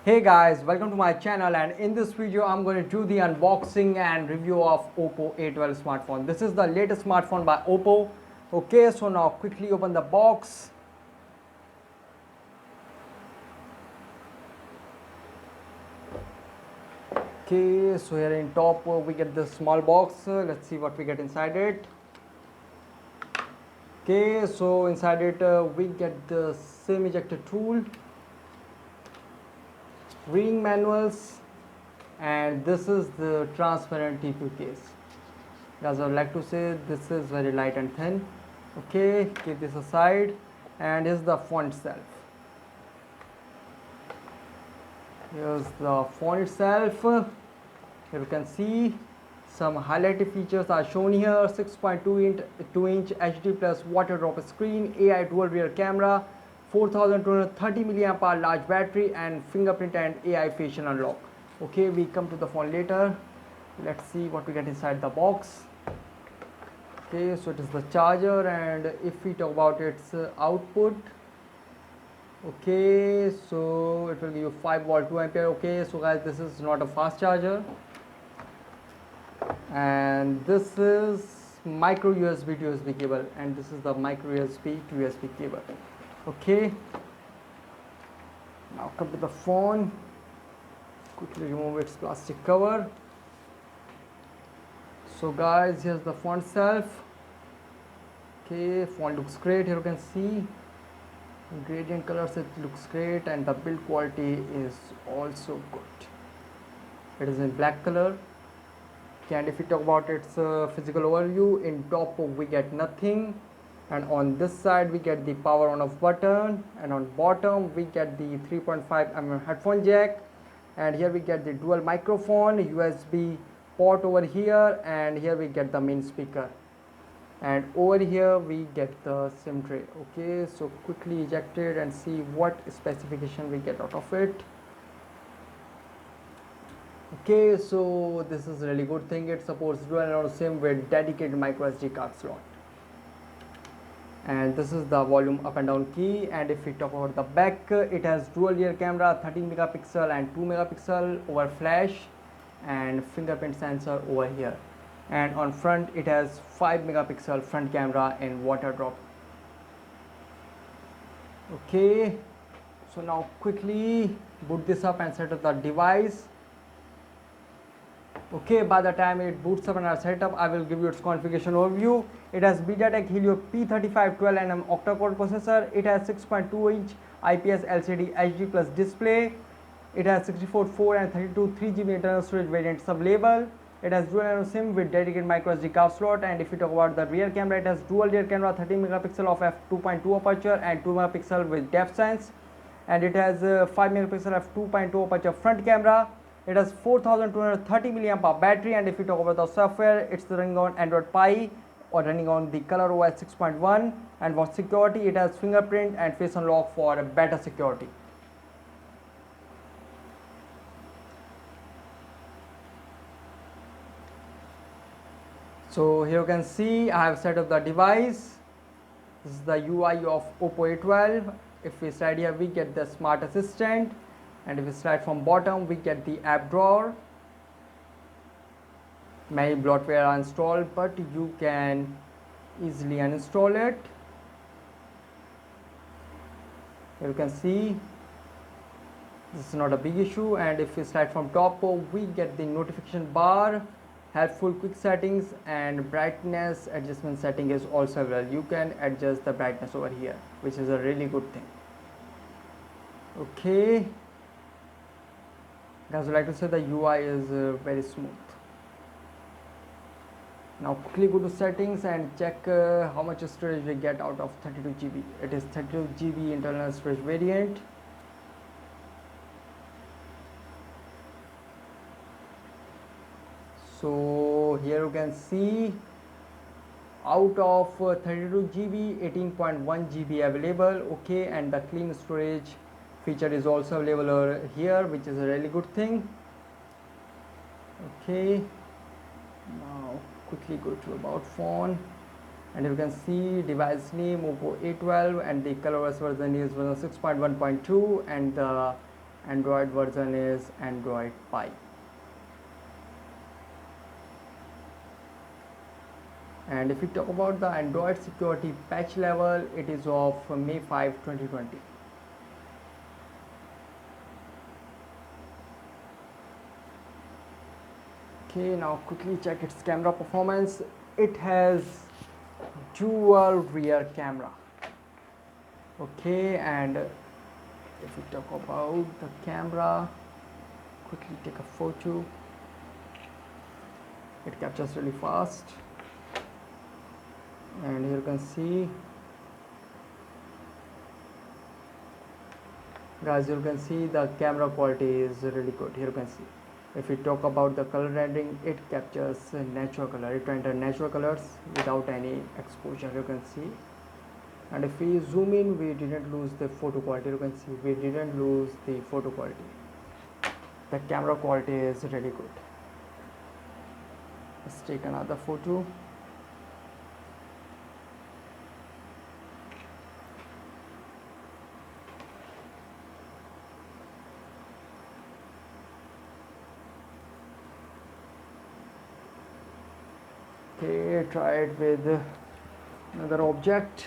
Hey guys, welcome to my channel, and in this video I'm going to do the unboxing and review of OPPO A12 smartphone. This is the latest smartphone by OPPO. Okay, so now quickly open the box. Okay, so here in top we get the small box. Let's see what we get inside it. Okay, so inside it we get the SIM ejector tool, reading manuals, and this is the transparent TPU case. As I would like to say, this is very light and thin. Okay, keep this aside, and here's the phone itself. Here's the phone itself. Here you can see some highlighted features are shown here. 6.2-inch HD plus water drop screen, AI dual rear camera, 4230 mAh large battery, and fingerprint and AI facial unlock. Okay, we come to the phone later. Let's see what we get inside the box. Okay, so it is the charger, and if we talk about its output, okay, so it will give you 5 volt 2 ampere. Okay, so guys, this is not a fast charger, and this is micro USB to USB cable, and this is the micro USB to USB cable. Okay, now come to the phone. Quickly remove its plastic cover. So guys, here's the phone itself. Okay, phone looks great. Here you can see gradient colors, it looks great, and the build quality is also good. It is in black color. Okay, and if we talk about its physical overview, in top we get nothing, and on this side we get the power on off button, and on bottom we get the 3.5mm headphone jack, and here we get the dual microphone, USB port over here, and here we get the main speaker, and over here we get the SIM tray. Okay, so quickly eject it and see what specification we get out of it. Okay, so this is a really good thing. It supports dual node SIM with dedicated micro SD card slot, and this is the volume up and down key. And if we talk about the back, it has dual rear camera, 13 megapixel and 2 megapixel over flash, and fingerprint sensor over here, and on front it has 5 megapixel front camera in water drop. Okay, so now quickly boot this up and set up the device. Okay, by the time it boots up and are set up, I will give you its configuration overview. It has MediaTek Helio P35 12nm octa-core processor. It has 6.2-inch IPS LCD HD plus display. It has 64/4 and 32 3GB internal storage variants available. It has dual nano SIM with dedicated micro SD card slot. And if you talk about the rear camera, it has dual rear camera, 13 megapixel of f2.2 aperture and 2 megapixel with depth sense. And it has 5 megapixel f2.2 aperture front camera. It has 4230 mAh battery, and if you talk about the software, it's running on Android Pie or running on the Color OS 6.1. And for security, it has fingerprint and face unlock for better security. So here you can see I have set up the device. This is the UI of OPPO A12. If we slide here, we get the Smart Assistant, and if we slide from bottom, we get the app drawer. Many bloatware are installed, but you can easily uninstall it. Here you can see this is not a big issue. And if we slide from top, we get the notification bar, helpful quick settings, and brightness adjustment setting is also available. You can adjust the brightness over here, which is a really good thing. Okay, guys, I would like to say the UI is very smooth. Now quickly go to settings and check how much storage we get out of 32GB. It is 32GB internal storage variant. So here you can see out of 32GB, 18.1GB available. Okay, and the clean storage feature is also available here, which is a really good thing. Okay, now quickly go to about phone, and you can see device name OPPO A12, and the color OS version is version 6.1.2, and the Android version is Android Pie. And if we talk about the Android security patch level, it is of May 5, 2020. Okay, now quickly check its camera performance. It has dual rear camera. Okay, and if we talk about the camera, quickly take a photo. It captures really fast, and here you can see, guys, you can see the camera quality is really good. Here you can see, if we talk about the color rendering, it captures natural color. It renders natural colors without any exposure, you can see. And if we zoom in, we didn't lose the photo quality. You can see we didn't lose the photo quality. The camera quality is really good. Let's take another photo. Okay, try it with another object.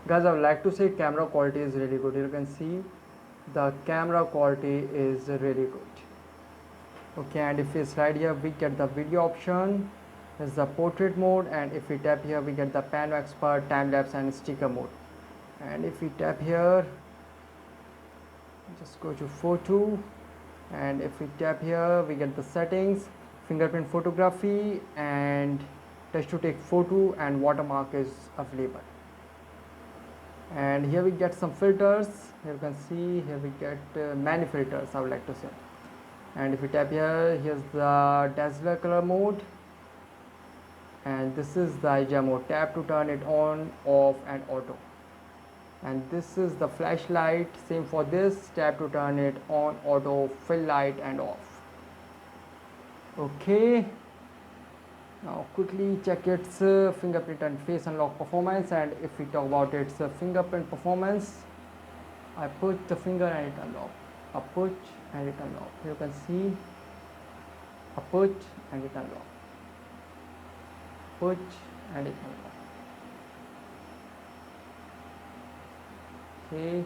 Guys, I would like to say camera quality is really good. Here you can see the camera quality is really good. Okay, and if we slide here, we get the video option. This is the portrait mode, and if we tap here, we get the pan expert, time lapse, and sticker mode. And if we tap here, just go to photo, and if we tap here, we get the settings, fingerprint photography, and touch to take photo, and watermark is available. And here we get some filters. Here you can see, here we get many filters, I would like to say. And if we tap here, here's the dazzler color mode, and this is the IGR mode. Tap to turn it on, off, and auto. And this is the flashlight, same for this. Tap to turn it on, auto, fill light, and off. Okay, now quickly check its fingerprint and face unlock performance. And if we talk about its fingerprint performance, I put the finger and it unlock, I put and it unlock. You can see, I put and it unlock, put and it unlock. Okay,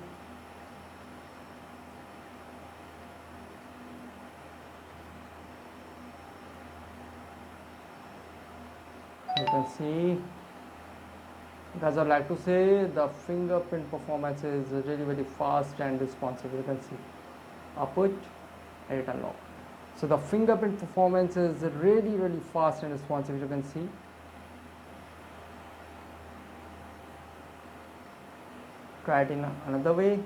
you can see, guys, I'd like to say the fingerprint performance is really very fast and responsive. You can see, I put and it unlock. So the fingerprint performance is really fast and responsive. You can see. Try it in another way.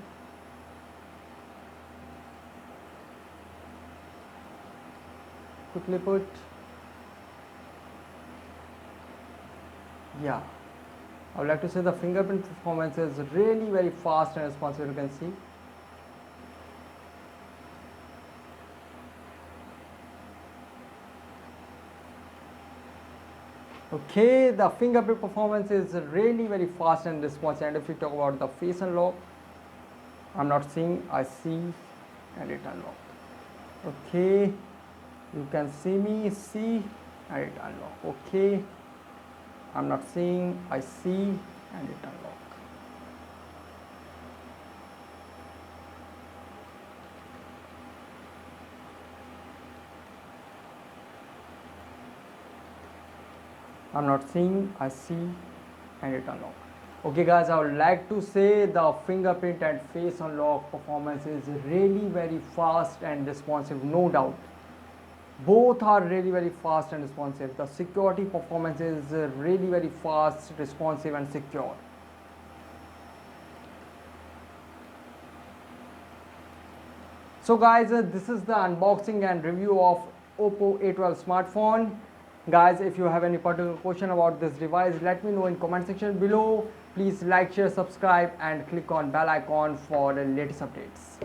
Quickly put. Yeah, I would like to say the fingerprint performance is really very fast and responsive. You can see. Okay, the fingerprint performance is really very fast and responsive. And if we talk about the face unlock, I'm not seeing, I see, and it unlocked. Okay, you can see me, see, and it unlocked. Okay, I'm not seeing, I see, and it unlocked. I'm not seeing, I see, and it unlock. Okay guys, I would like to say the fingerprint and face unlock performance is really very fast and responsive, no doubt. Both are really very fast and responsive. The security performance is really very fast, responsive, and secure. So guys, this is the unboxing and review of OPPO A12 smartphone. Guys, if you have any particular question about this device, let me know in comment section below. Please like, share, subscribe, and click on bell icon for the latest updates.